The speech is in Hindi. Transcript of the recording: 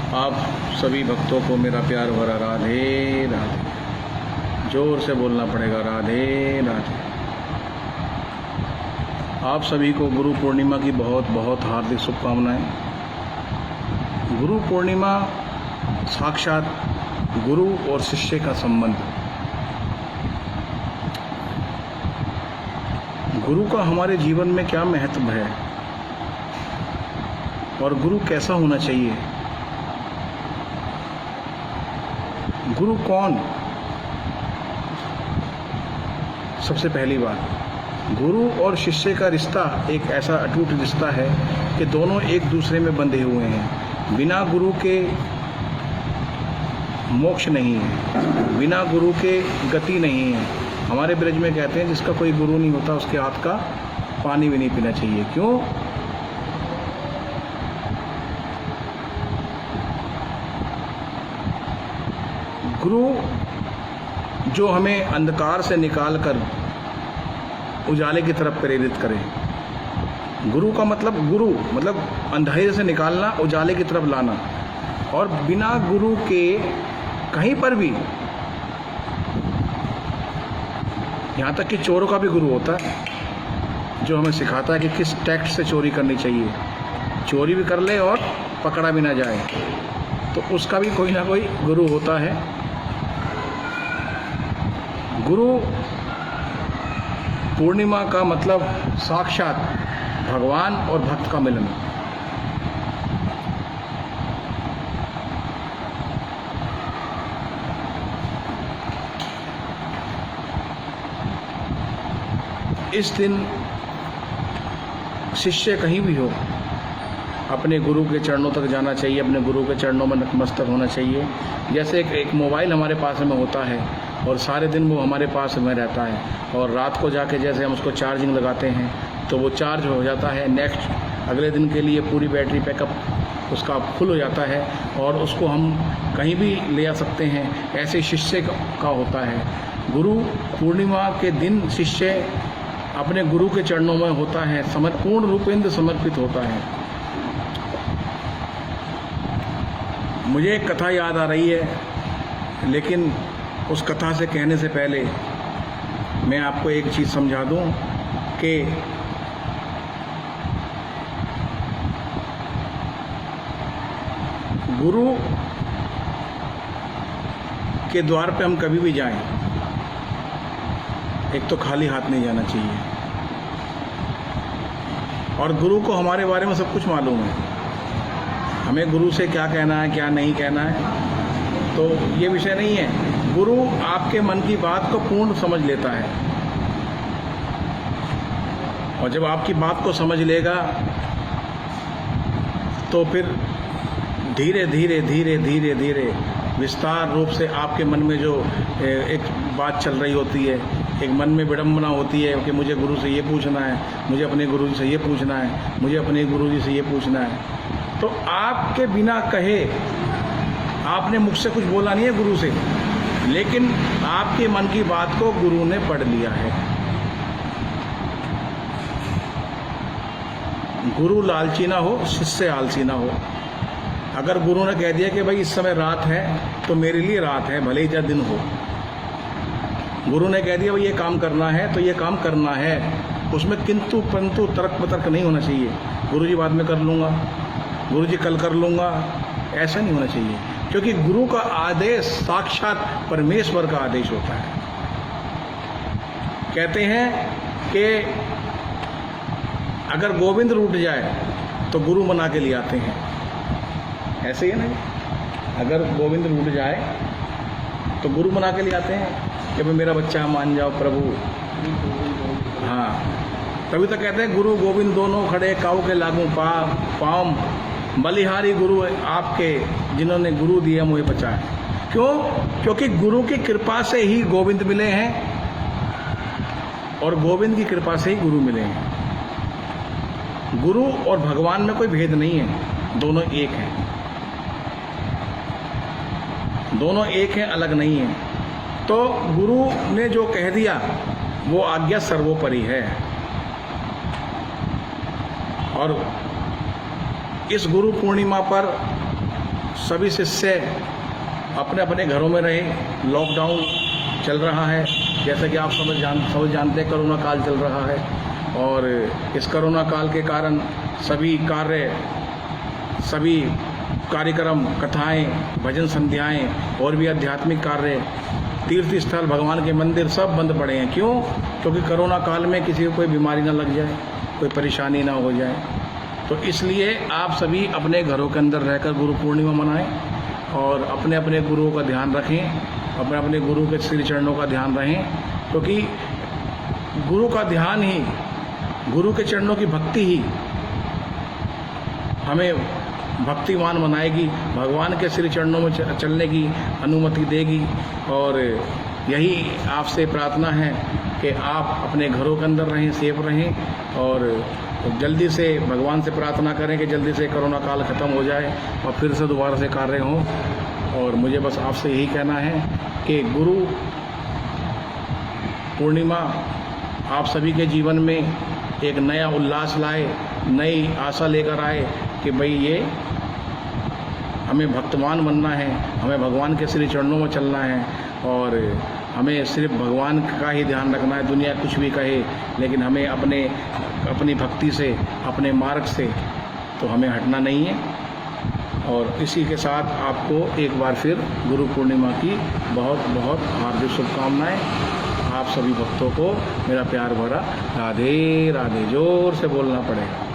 आप सभी भक्तों को मेरा प्यार भरा राधे राधे। जोर से बोलना पड़ेगा, राधे राधे। आप सभी को गुरु पूर्णिमा की बहुत बहुत हार्दिक शुभकामनाएं। गुरु पूर्णिमा साक्षात गुरु और शिष्य का संबंध। गुरु का हमारे जीवन में क्या महत्व है और गुरु कैसा होना चाहिए? गुरु कौन? सबसे पहली बात, गुरु और शिष्य का रिश्ता एक ऐसा अटूट रिश्ता है कि दोनों एक दूसरे में बंधे हुए हैं। बिना गुरु के मोक्ष नहीं है, बिना गुरु के गति नहीं है। हमारे ब्रज में कहते हैं जिसका कोई गुरु नहीं होता उसके हाथ का पानी भी नहीं पीना चाहिए। क्यों? गुरु जो हमें अंधकार से निकालकर उजाले की तरफ प्रेरित करे। गुरु का मतलब, गुरु मतलब अंधेरे से निकालना, उजाले की तरफ लाना। और बिना गुरु के कहीं पर भी, यहाँ तक कि चोरों का भी गुरु होता है जो हमें सिखाता है कि किस टैक्ट से चोरी करनी चाहिए। चोरी भी कर ले और पकड़ा भी ना जाए, तो उसका भी कोई ना कोई गुरु होता है। गुरु पूर्णिमा का मतलब साक्षात भगवान और भक्त का मिलन। इस दिन शिष्य कहीं भी हो, अपने गुरु के चरणों तक जाना चाहिए, अपने गुरु के चरणों में नतमस्तक होना चाहिए। जैसे एक मोबाइल हमारे पास में होता है और सारे दिन वो हमारे पास में रहता है, और रात को जाके जैसे हम उसको चार्जिंग लगाते हैं तो वो चार्ज हो जाता है। नेक्स्ट अगले दिन के लिए पूरी बैटरी बैकअप उसका फुल हो जाता है और उसको हम कहीं भी ले आ सकते हैं। ऐसे शिष्य का होता है। गुरु पूर्णिमा के दिन शिष्य अपने गुरु के चरणों में होता है, पूर्ण रूपेंद्र समर्पित होता है। मुझे एक कथा याद आ रही है, लेकिन उस कथा से कहने से पहले मैं आपको एक चीज़ समझा दूं कि गुरु के द्वार पे हम कभी भी जाएं, एक तो खाली हाथ नहीं जाना चाहिए। और गुरु को हमारे बारे में सब कुछ मालूम है, हमें गुरु से क्या कहना है क्या नहीं कहना है, तो ये विषय नहीं है। गुरु आपके मन की बात को पूर्ण समझ लेता है, और जब आपकी बात को समझ लेगा तो फिर धीरे धीरे धीरे धीरे धीरे विस्तार रूप से आपके मन में जो एक बात चल रही होती है, एक मन में विडंबना होती है कि मुझे गुरु से ये पूछना है, मुझे अपने गुरु जी से ये पूछना है, मुझे अपने गुरु जी से ये पूछना है, तो आपके बिना कहे, आपने मुझसे कुछ बोला नहीं है गुरु से, लेकिन आपके मन की बात को गुरु ने पढ़ लिया है। गुरु लालची ना हो, शिष्य आलसी ना हो। अगर गुरु ने कह दिया कि भाई इस समय रात है तो मेरे लिए रात है, भले ही चाहे दिन हो। गुरु ने कह दिया भाई ये काम करना है तो ये काम करना है, उसमें किंतु परंतु तर्क बतर्क नहीं होना चाहिए। गुरु जी बाद में कर लूँगा, गुरु जी कल कर लूँगा, ऐसा नहीं होना चाहिए। क्योंकि गुरु का आदेश साक्षात परमेश्वर का आदेश होता है। कहते हैं कि अगर गोविंद रूठ जाए तो गुरु मना के लिए आते हैं, ऐसे ही है ना। अगर गोविंद रूठ जाए तो गुरु मना के लिए आते हैं कि भाई मेरा बच्चा मान जाओ प्रभु। हाँ, तभी तो कहते हैं गुरु गोविंद दोनों खड़े, काऊ के लागू पाँव, बलिहारी गुरु आपके, जिन्होंने गुरु दिया मुझे बचाए। क्यों? क्योंकि गुरु की कृपा से ही गोविंद मिले हैं और गोविंद की कृपा से ही गुरु मिले हैं। गुरु और भगवान में कोई भेद नहीं है, दोनों एक हैं, दोनों एक हैं, अलग नहीं है। तो गुरु ने जो कह दिया वो आज्ञा सर्वोपरि है। और इस गुरु पूर्णिमा पर सभी शिष्य अपने अपने घरों में रहे। लॉकडाउन चल रहा है, जैसा कि आप सब जानते हैं, कोरोना काल चल रहा है और इस कोरोना काल के कारण सभी कार्यक्रम, कथाएं, भजन संध्याएं और भी आध्यात्मिक कार्य, तीर्थ स्थल, भगवान के मंदिर सब बंद पड़े हैं। क्यों? क्योंकि कोरोना काल में किसी को कोई बीमारी ना लग जाए, कोई परेशानी ना हो जाए। तो इसलिए आप सभी अपने घरों के अंदर रहकर गुरु पूर्णिमा मनाएं और अपने अपने गुरुओं का ध्यान रखें, अपने अपने गुरु के श्री चरणों का ध्यान रहें, क्योंकि गुरु का ध्यान ही, गुरु के चरणों की भक्ति ही हमें भक्तिमान बनाएगी, भगवान के श्री चरणों में चलने की अनुमति देगी। और यही आपसे प्रार्थना है कि आप अपने घरों के अंदर रहें, सेफ रहें और जल्दी से भगवान से प्रार्थना करें कि जल्दी से कोरोना काल ख़त्म हो जाए और फिर से दोबारा से कार्य हों। और मुझे बस आपसे यही कहना है कि गुरु पूर्णिमा आप सभी के जीवन में एक नया उल्लास लाए, नई आशा लेकर आए कि भाई ये हमें भक्तवान बनना है, हमें भगवान के श्री चरणों में चलना है और हमें सिर्फ भगवान का ही ध्यान रखना है। दुनिया कुछ भी कहे, लेकिन हमें अपनी भक्ति से, अपने मार्ग से तो हमें हटना नहीं है। और इसी के साथ आपको एक बार फिर गुरु पूर्णिमा की बहुत बहुत हार्दिक शुभकामनाएं। आप सभी भक्तों को मेरा प्यार भरा राधे राधे। जोर से बोलना पड़ेगा।